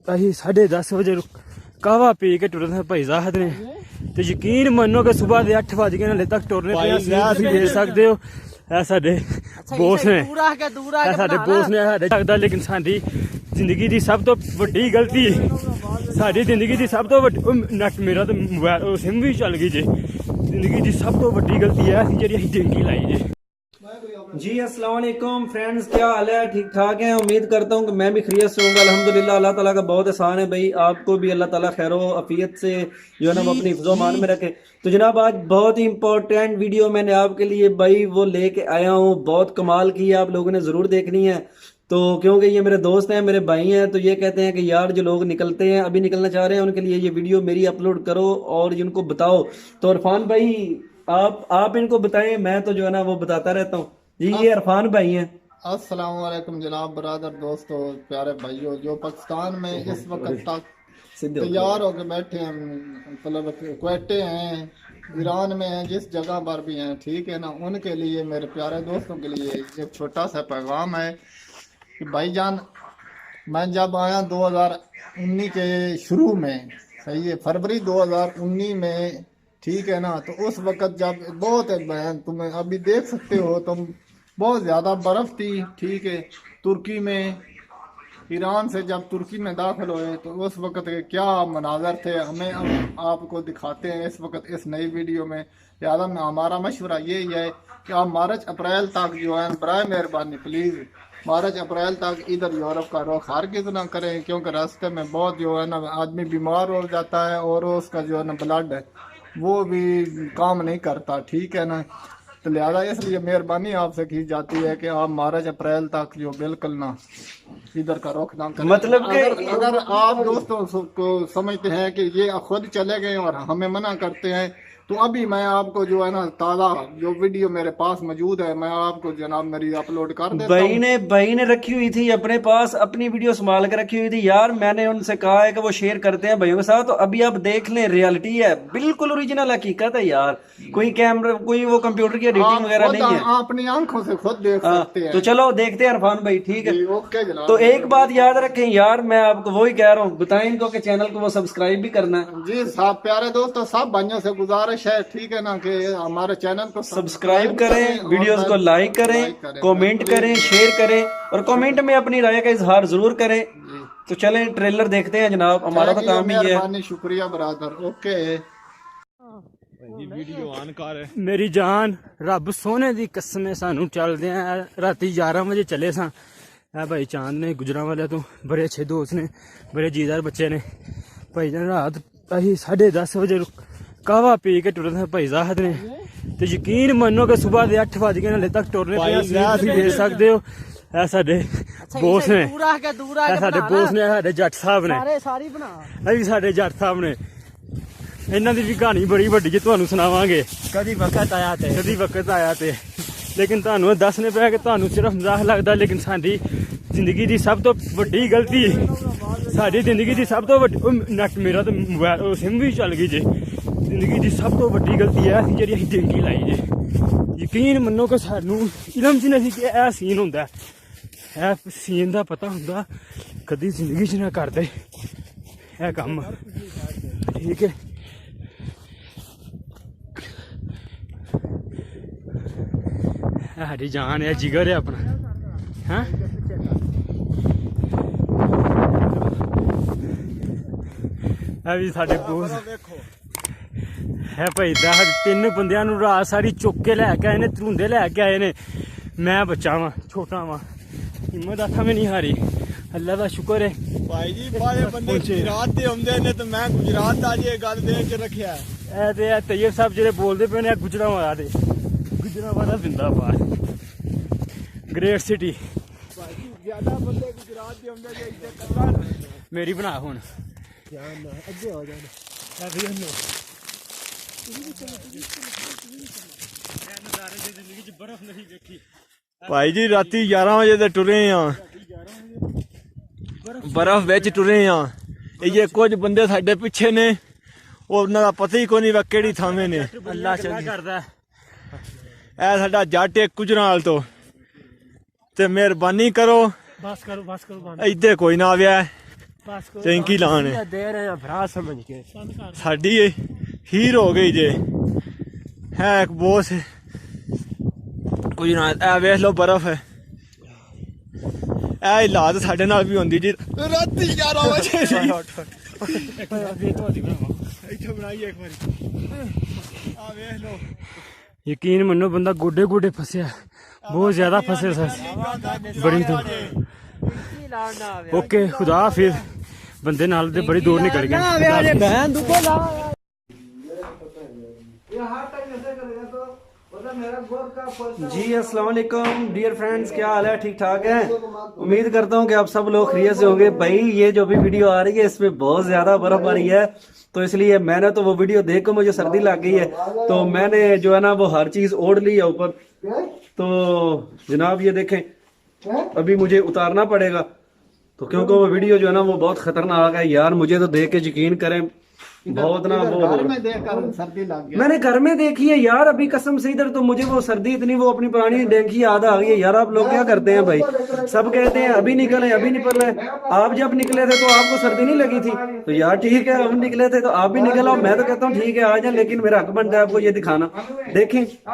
असी 10:30 बजे कहवा पी के टुरे थे भाई साहब ने। तो यकीन मनो कि सुबह के 8 बज गए हाले तक टुरने पे देख सकते हो। साडे बोस ने साडे बोस ने साडे लगदा, लेकिन साडी जिंदगी की सब तो वड्डी गलती साडी जिंदगी की सब तो नट मेरा तो मोबाइल सिम भी चल गई जे। जिंदगी की सब तो वड्डी गलती है जी असीं डेंगी लाई जे। जी अस्सलाम वालेकुम फ्रेंड्स, क्या हाल है? ठीक ठाक है। उम्मीद करता हूँ कि मैं भी खैरियत से हूँगा। अल्हम्दुलिल्लाह, अल्लाह ताला का बहुत एहसान है भाई। आपको भी अल्लाह ताला खैरो अफियत से जो है ना वो अपनी हिफ्ज़ो मान में रखे। तो जनाब आज बहुत ही इंपॉर्टेंट वीडियो मैंने आपके लिए भाई वो लेके आया हूँ। बहुत कमाल की है, आप लोगों ने ज़रूर देखनी है। तो क्योंकि ये मेरे दोस्त हैं, मेरे भाई हैं, तो ये कहते हैं कि यार जो लोग निकलते हैं अभी निकलना चाह रहे हैं उनके लिए ये वीडियो मेरी अपलोड करो और इनको बताओ। तो इरफान भाई आप इनको बताएं, मैं तो जो है ना वो बताता रहता हूँ जी। ये इरफान भाई हैं। अस्सलाम वालेकुम जनाब, बरादर, दोस्तों, प्यारे भाइयों जो पाकिस्तान में इस वक्त तक तैयार होकर बैठे हैं, मतलब क्वेटे हैं, ईरान में हैं, जिस जगह पर भी हैं, ठीक है ना, उनके लिए, मेरे प्यारे दोस्तों के लिए एक छोटा सा पैगाम है कि भाईजान, मैं जब आया 2019 के शुरू में, सही है, फरवरी 2019 में, ठीक है ना, तो उस वक्त जब बहुत तुम्हें अभी देख सकते हो तुम, बहुत ज़्यादा बर्फ़ थी, ठीक है, तुर्की में। ईरान से जब तुर्की में दाखिल हुए तो उस वक्त के क्या मनाजर थे हमें आपको दिखाते हैं इस वक्त इस नई वीडियो में। लिहाजा हमारा मशवरा यही है कि आप मार्च अप्रैल तक जो है बराए मेहरबानी प्लीज़ मार्च अप्रैल तक इधर यूरोप का रुख हरगिज़ ना करें, क्योंकि रास्ते में बहुत जो है ना आदमी बीमार हो जाता है और उसका जो है ना ब्लड है वो भी काम नहीं करता, ठीक है ना। तो लिहाजा इसलिए मेहरबानी आपसे की जाती है कि आप मार्च अप्रैल तक जो बिल्कुल ना इधर का रुख ना करें। मतलब कि अगर आप दोस्तों को समझते हैं कि ये खुद चले गए और हमें मना करते हैं, तो अभी मैं आपको जो है ना ताज़ा जो वीडियो मेरे पास मौजूद है मैं आपको जनाब मेरी अपलोड कर देता हूं। भाई ने रखी हुई थी अपने पास, अपनी वीडियो संभाल के रखी हुई थी यार। मैंने उनसे कहा है कि वो शेयर करते हैं भाइयों के साथ। तो अभी आप देख लें, रियलिटी है, बिल्कुल ओरिजिनल हकीकत है यार। कोई कैमरा, कोई वो कंप्यूटर की एडिटिंग वगैरह नहीं है, आप अपनी आंखों से खुद देख सकते हैं। तो चलो देखते हैं इरफान भाई, ठीक है। ओके जनाब। तो एक बात याद रखें यार, मैं आपको वही कह रहा हूँ, बताएं इनको कि चैनल को वो सब्सक्राइब भी करना है। जी साहब, प्यारे दोस्तों, सब भाइयों से गुजारिश है, ठीक है ना, कि हमारे चैनल को सब्सक्राइब करें, वीडियोस को लाइक करें, कमेंट करें, शेयर करें और कमेंट में अपनी राय का इजहार जरूर करें। तो चलें ट्रेलर देखते हैं जनाब, हमारा तो काम ही है। शुक्रिया बरादर। ओके मेरी जान रब सोने दी कसम है, सानू चलदे राती 11 बजे चले सा। भाई चांद ने गुजरा वाले तो बड़े अच्छे दोस्त ने, बड़े जीदार बच्चे ने। भाई जान रात असी 10:30 बजे कहवा पी के टुरे थे भाई साहब ने। तो यकीन मनो कि सुबह के 8 बज गए हाले तक टुरने पे देख सकते हो। साडे बोस ने साडे बोस ने साडे जट साहब ने अभी साडे जट साहब ने। इन्हां दी भी कहानी बड़ी वड्डी जी, तुहानू सुनावांगे कदी वक्त आया ते। लेकिन तुहानू दसने पे कि तुहानू सिर्फ मजाक लगदा, लेकिन साडी जिंदगी की सब तो वड्डी गलती साडी जिंदगी की सब तो नट मेरा तो मोबाइल सिम भी चल गई जे। जिंदगी की सब तो वड्डी गलती है जी असीं डेंगी लाई जे। यकीन मनो कि सानू इलम च नहीं कि यह सीन हुंदा, यह सीन का पता हुंदा कदी जिंदगी च ना करदे यह कम, ठीक है। साडी जान है, जिगर है अपना, हाँ अभी साडे बोस है भाई दा 3 बंदियां नू रात सारी चुक के लैके आए ने, धरूंदे लैके आए ने। मैं बच्चा वां, छोटा वां, हिम्मत आखा में नहीं हारी, अल्लाह का शुक्र है। भाई जी बारे बंदे गुजरात दे आउंदे ने ते मैं गुजरात दा जे गल देख के रखिया है। ए ते तैयब साहब जेडे बोलदे पे ने गुजरांवाला दे, गुजरांवाला जिंदाबाद, ग्रेट सिटी। भाई जी ज्यादा बंदे गुजरात दे आउंदे जे इज्जत करदा। मेरी बना हुन जान अगे हो जाने भाई जी राती 11 बजे ते टुरे हां, बर्फ विच टुरे हां। ये कुछ बंदे साडे पिछे ने, उन्हां दा पता ही कोई नहीं केड़ी थावें ने। अल्लाह चंगा करदा ऐ साडा जट है गुजराल तो, ते मेहरबानी करो बस करो इधर कोई ना आया ਚੈਂਕੀ ਲਾਣ ਦੇ ਰਹੇ ਭਰਾ ਸਮਝ ਕੇ ਸਾਡੀ ਇਹ ਹੀਰ ਹੋ ਗਈ ਜੇ ਹੈ ਇੱਕ ਬੋਸ ਕੁਝ ਨਾ ਇਹ ਵੇਖ ਲਓ ਬਰਫ਼ ਹੈ ਇਹ ਹਾਲਾਤ ਸਾਡੇ ਨਾਲ ਵੀ ਹੁੰਦੀ ਜੀ ਰਾਤੀ 11 ਵਜੇ ਇੱਥੇ ਬਣਾਈਏ ਇੱਕ ਵਾਰੀ ਆ ਵੇਖ ਲਓ ਯਕੀਨ ਮੰਨੋ ਬੰਦਾ ਗੋਡੇ ਗੋਡੇ ਫਸਿਆ ਬਹੁਤ ਜ਼ਿਆਦਾ ਫਸੇ ਸਨ ਬੜੀ ਦੂਰ ਓਕੇ ਖੁਦਾ ਹਾਫਿਜ਼ ਬੰਦੇ ਨਾਲ ਦੇ ਬੜੀ ਦੂਰ ਨਿਕਲ ਗਏ जी अस्सलाम वालेकुम डियर फ्रेंड्स, क्या हाल है? ठीक ठाक है? उम्मीद करता हूँ कि आप सब लोग खैरियत से होंगे। भाई ये जो भी वीडियो आ रही है इसमें बहुत ज्यादा बर्फ आ रही है, तो इसलिए मैंने तो वो वीडियो देख कर मुझे सर्दी लग गई है, तो मैंने जो है ना वो हर चीज ओढ़ ली है ऊपर। तो जनाब ये देखें अभी मुझे उतारना पड़ेगा, तो क्योंकि वो वीडियो जो है ना वो बहुत खतरनाक है यार। मुझे तो देख के यकीन करें बहुत ना वो घर में देखकर सर्दी लग गई। मैंने घर में देखी है यार अभी कसम से, इधर तो मुझे वो सर्दी इतनी वो अपनी पुरानी डेंकी याद आ गई है यार। आप लोग क्या करते हैं भाई, सब कहते हैं अभी निकले अभी निकल रहे। आप जब निकले थे तो आपको सर्दी नहीं लगी थी, तो यार ठीक है हम निकले थे तो आप भी निकल आओ। मैं तो कहता हूँ ठीक है आ जाए, लेकिन मेरा हक बनता है आपको ये दिखाना। देखें